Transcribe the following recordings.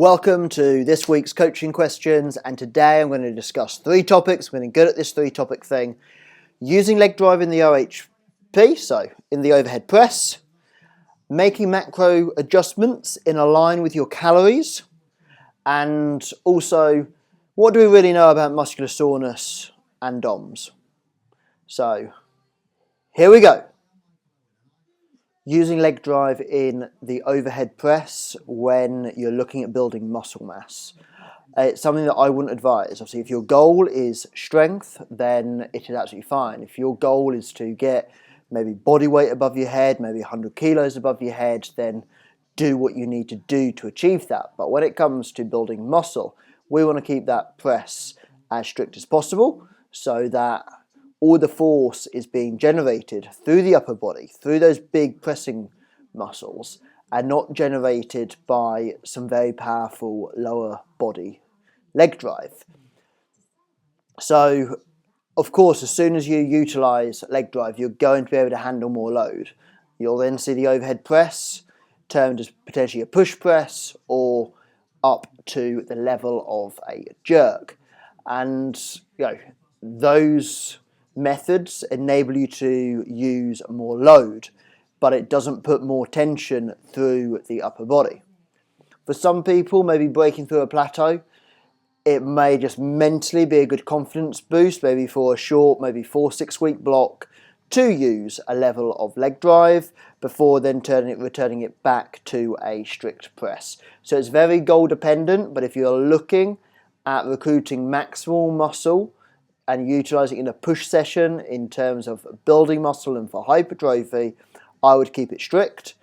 Welcome to this week's coaching questions, and today I'm going to discuss 3 topics. We're going to get at this 3-topic thing. Using leg drive in the OHP, so in the overhead press, making macro adjustments in line with your calories, and also what do we really know about muscular soreness and DOMs. So here we go. Using leg drive in the overhead press when you're looking at building muscle mass. It's something that I wouldn't advise. Obviously, if your goal is strength, then it is absolutely fine. If your goal is to get maybe body weight above your head, maybe 100 kilos above your head, then do what you need to do to achieve that. But when it comes to building muscle, we want to keep that press as strict as possible so that all the force is being generated through the upper body, through those big pressing muscles, and not generated by some very powerful lower body leg drive. So, of course, as soon as you utilize leg drive, you're going to be able to handle more load. You'll then see the overhead press termed as potentially a push press or up to the level of a jerk. And those methods enable you to use more load, but it doesn't put more tension through the upper body. For some people, maybe breaking through a plateau, it may just mentally be a good confidence boost, maybe for a short, maybe 4-6 week block, to use a level of leg drive before then returning it back to a strict press. So it's very goal dependent, but if you're looking at recruiting maximal muscle and utilizing it in a push session in terms of building muscle and for hypertrophy, I would keep it strict.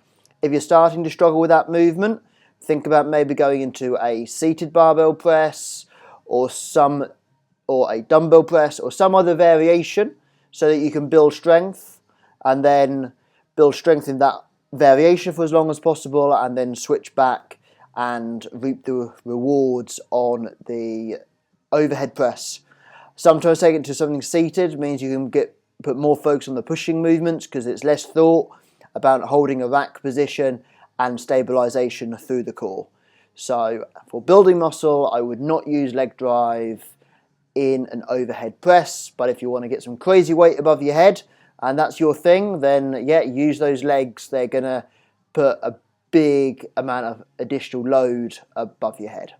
If you're starting to struggle with that movement, think about maybe going into a seated barbell press or a dumbbell press or some other variation so that you can build strength and then build strength in that variation for as long as possible and then switch back and reap the rewards on the overhead press. Sometimes taking it to something seated means you can put more focus on the pushing movements because it's less thought about holding a rack position and stabilization through the core. So for building muscle, I would not use leg drive in an overhead press, but if you want to get some crazy weight above your head and that's your thing, then yeah, use those legs. They're going to put a big amount of additional load above your head.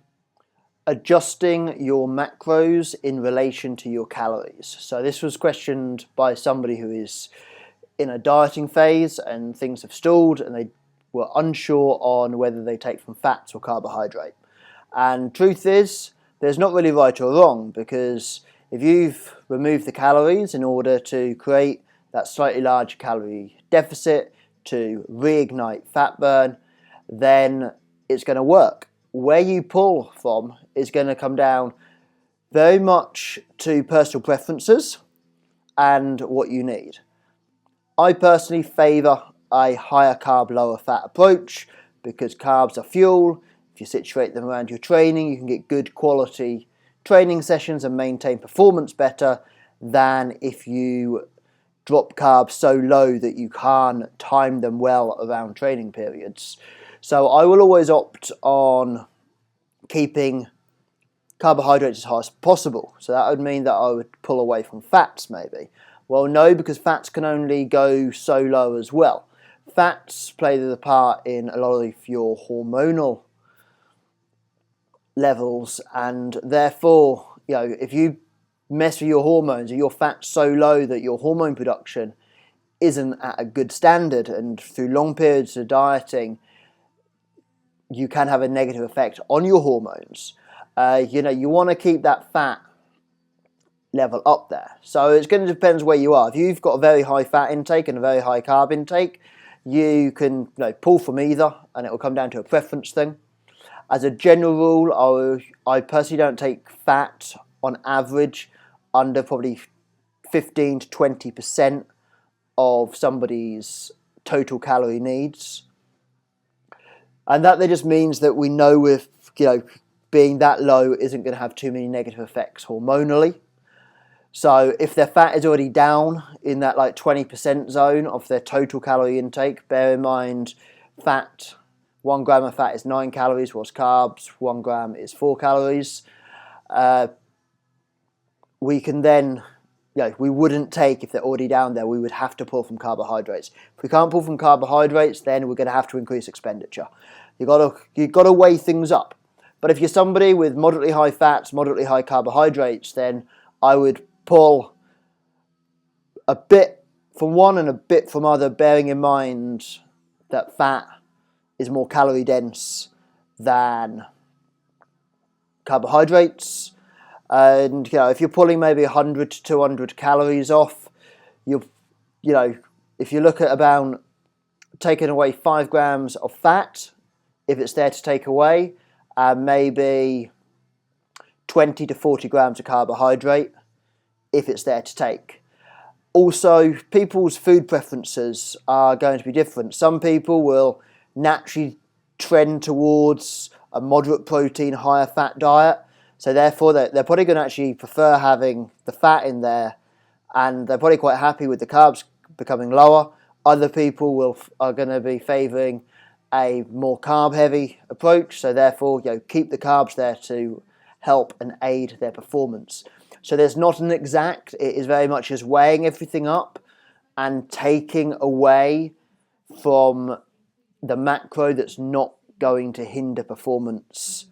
Adjusting your macros in relation to your calories. So this was questioned by somebody who is in a dieting phase and things have stalled and they were unsure on whether they take from fats or carbohydrate. And truth is, there's not really right or wrong, because if you've removed the calories in order to create that slightly larger calorie deficit to reignite fat burn, then it's going to work. Where you pull from is going to come down very much to personal preferences and what you need. I personally favour a higher carb, lower fat approach because carbs are fuel. If you situate them around your training, you can get good quality training sessions and maintain performance better than if you drop carbs so low that you can't time them well around training periods. So I will always opt on keeping carbohydrates as high as possible. So that would mean that I would pull away from fats maybe. Well, no, because fats can only go so low as well. Fats play the part in a lot of your hormonal levels, and therefore, if you mess with your hormones, or your fat's so low that your hormone production isn't at a good standard, and through long periods of dieting, you can have a negative effect on your hormones. You want to keep that fat level up there. So it's going to depend where you are. If you've got a very high fat intake and a very high carb intake, you can pull from either, and it will come down to a preference thing. As a general rule, I personally don't take fat on average under probably 15 to 20% of somebody's total calorie needs. And that just means that we know with being that low isn't going to have too many negative effects hormonally. So if their fat is already down in that 20% zone of their total calorie intake, bear in mind fat 1 gram of fat is 9 calories, whilst carbs, 1 gram is 4 calories. We can then, we wouldn't take, if they're already down there, we would have to pull from carbohydrates. If we can't pull from carbohydrates, then we're going to have to increase expenditure. You've got to weigh things up. But if you're somebody with moderately high fats, moderately high carbohydrates, then I would pull a bit from one and a bit from other, bearing in mind that fat is more calorie dense than carbohydrates. And if you're pulling maybe 100 to 200 calories off, if you look at about taking away 5 grams of fat, if it's there to take away, maybe 20 to 40 grams of carbohydrate, if it's there to take. Also, people's food preferences are going to be different. Some people will naturally trend towards a moderate protein, higher fat diet. So therefore, they're probably going to actually prefer having the fat in there, and they're probably quite happy with the carbs becoming lower. Other people are going to be favouring a more carb-heavy approach. So therefore, keep the carbs there to help and aid their performance. So there's not an exact. It is very much just weighing everything up and taking away from the macro that's not going to hinder performance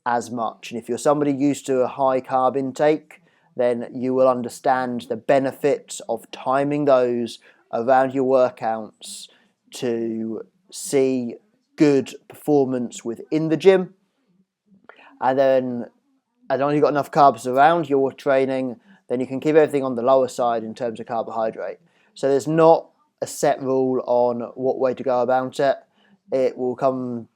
as much. And if you're somebody used to a high carb intake, then you will understand the benefits of timing those around your workouts to see good performance within the gym. And then as long as you've got enough carbs around your training, then you can keep everything on the lower side in terms of carbohydrate. So there's not a set rule on what way to go about it. It will come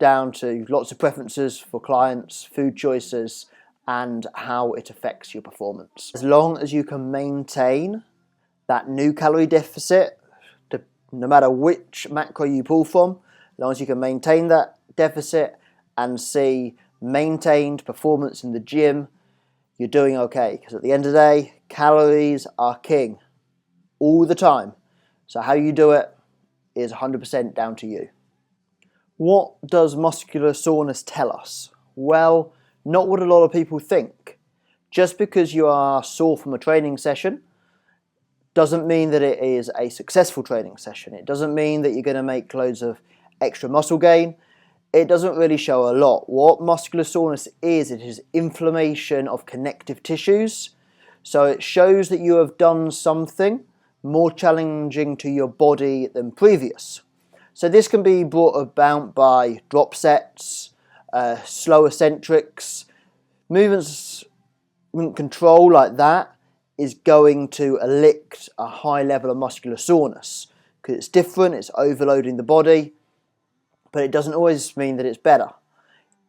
down to lots of preferences for clients, food choices, and how it affects your performance. As long as you can maintain that new calorie deficit, no matter which macro you pull from, as long as you can maintain that deficit and see maintained performance in the gym, you're doing okay. Because at the end of the day, calories are king all the time. So how you do it is 100% down to you. What does muscular soreness tell us? Well, not what a lot of people think. Just because you are sore from a training session doesn't mean that it is a successful training session. It doesn't mean that you're going to make loads of extra muscle gain. It doesn't really show a lot. What muscular soreness is, it is inflammation of connective tissues. So it shows that you have done something more challenging to your body than previous. So this can be brought about by drop sets, slow eccentrics, movement control like that is going to elicit a high level of muscular soreness because it's different, it's overloading the body, but it doesn't always mean that it's better.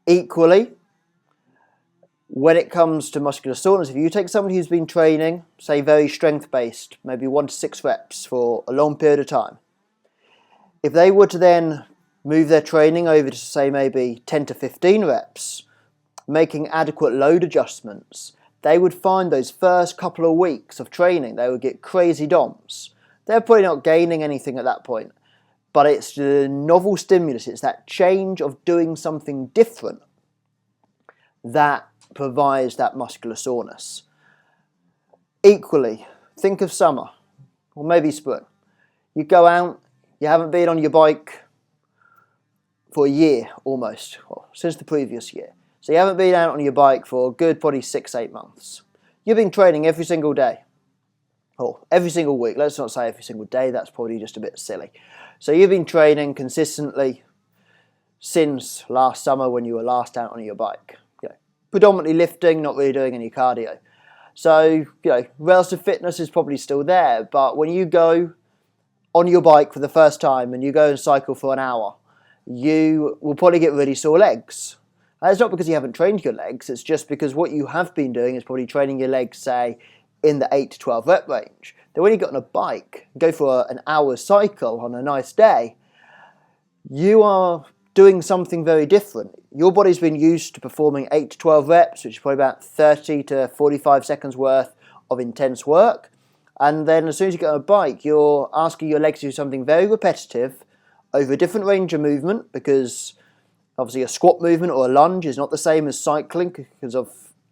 Equally, when it comes to muscular soreness, if you take somebody who's been training, say very strength-based, maybe 1 to 6 reps for a long period of time, if they were to then move their training over to say maybe 10 to 15 reps, making adequate load adjustments, they would find those first couple of weeks of training, they would get crazy DOMs. They're probably not gaining anything at that point, but it's the novel stimulus, it's that change of doing something different that provides that muscular soreness. Equally, think of summer, or maybe spring. You go out, you haven't been on your bike for a year almost, well, since the previous year. So you haven't been out on your bike for a good probably 6-8 months. You've been training every single day, or every single week. Let's not say every single day, that's probably just a bit silly. So you've been training consistently since last summer when you were last out on your bike. Predominantly lifting, not really doing any cardio. So, relative fitness is probably still there, but when you go on your bike for the first time and you go and cycle for an hour, you will probably get really sore legs. And it's not because you haven't trained your legs, it's just because what you have been doing is probably training your legs, say, in the 8 to 12 rep range. Then when you get on a bike, go for an hour cycle on a nice day, you are doing something very different. Your body's been used to performing 8 to 12 reps, which is probably about 30 to 45 seconds worth of intense work. And then as soon as you get on a bike, you're asking your legs to do something very repetitive over a different range of movement, because obviously a squat movement or a lunge is not the same as cycling because of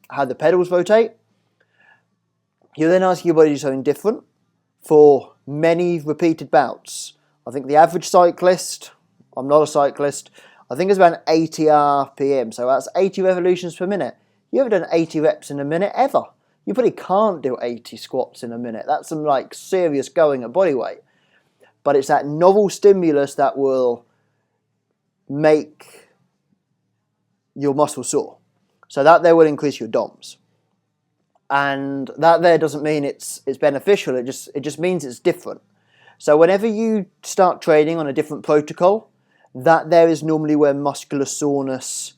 how the pedals rotate. You then ask your body to do something different for many repeated bouts. I think the average cyclist, I'm not a cyclist, I think it's around 80 RPM, so that's 80 revolutions per minute. You ever done 80 reps in a minute ever? You probably can't do 80 squats in a minute. That's some like serious going at body weight. But it's that novel stimulus that will make your muscle sore. So that there will increase your DOMs. And that there doesn't mean it's beneficial, it just means it's different. So whenever you start training on a different protocol, that there is normally where muscular soreness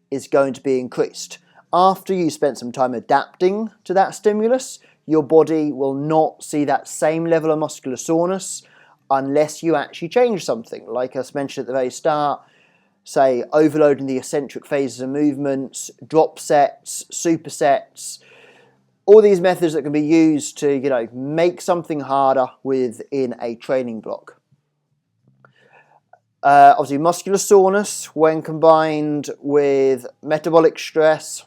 is going to be increased. After you spent some time adapting to that stimulus, your body will not see that same level of muscular soreness unless you actually change something. Like I mentioned at the very start, say overloading the eccentric phases of movements, drop sets, supersets, all these methods that can be used to, make something harder within a training block. Obviously, muscular soreness, when combined with metabolic stress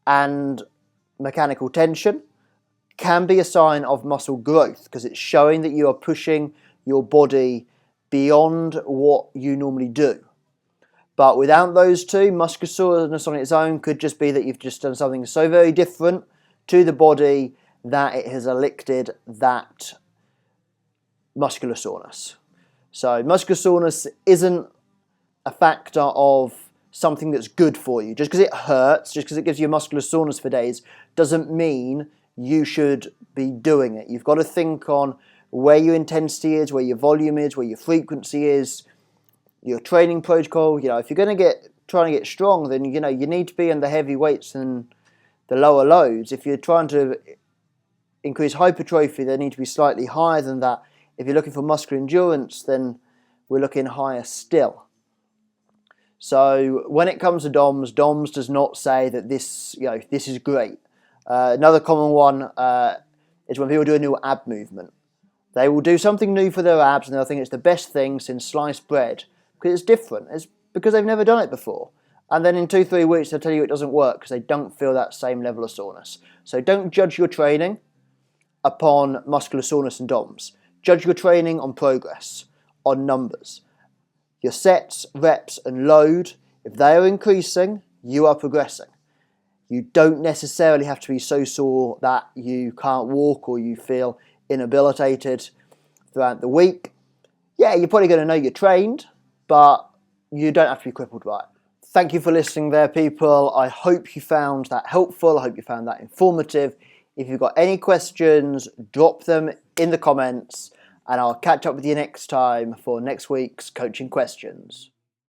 and mechanical tension, can be a sign of muscle growth, because it's showing that you are pushing your body beyond what you normally do. But without those two, muscular soreness on its own could just be that you've just done something so very different to the body that it has elicited that muscular soreness. So muscular soreness isn't a factor of something that's good for you. Just because it hurts, just because it gives you muscular soreness for days, doesn't mean you should be doing it. You've got to think on where your intensity is, where your volume is, where your frequency is, your training protocol. If you're going to trying to get strong, then you need to be in the heavy weights and the lower loads. If you're trying to increase hypertrophy, they need to be slightly higher than that. If you're looking for muscular endurance, then we're looking higher still. So when it comes to DOMs does not say that this is great. Another common one is when people do a new ab movement. They will do something new for their abs and they'll think it's the best thing since sliced bread because it's different. It's because they've never done it before. And then in 2-3 weeks they'll tell you it doesn't work because they don't feel that same level of soreness. So don't judge your training upon muscular soreness and DOMs. Judge your training on progress, on numbers. Your sets, reps and load, if they are increasing, you are progressing. You don't necessarily have to be so sore that you can't walk or you feel inhabilitated throughout the week. Yeah, you're probably going to know you're trained, but you don't have to be crippled by it. Thank you for listening there, people. I hope you found that helpful. I hope you found that informative. If you've got any questions, drop them in the comments and I'll catch up with you next time for next week's coaching questions.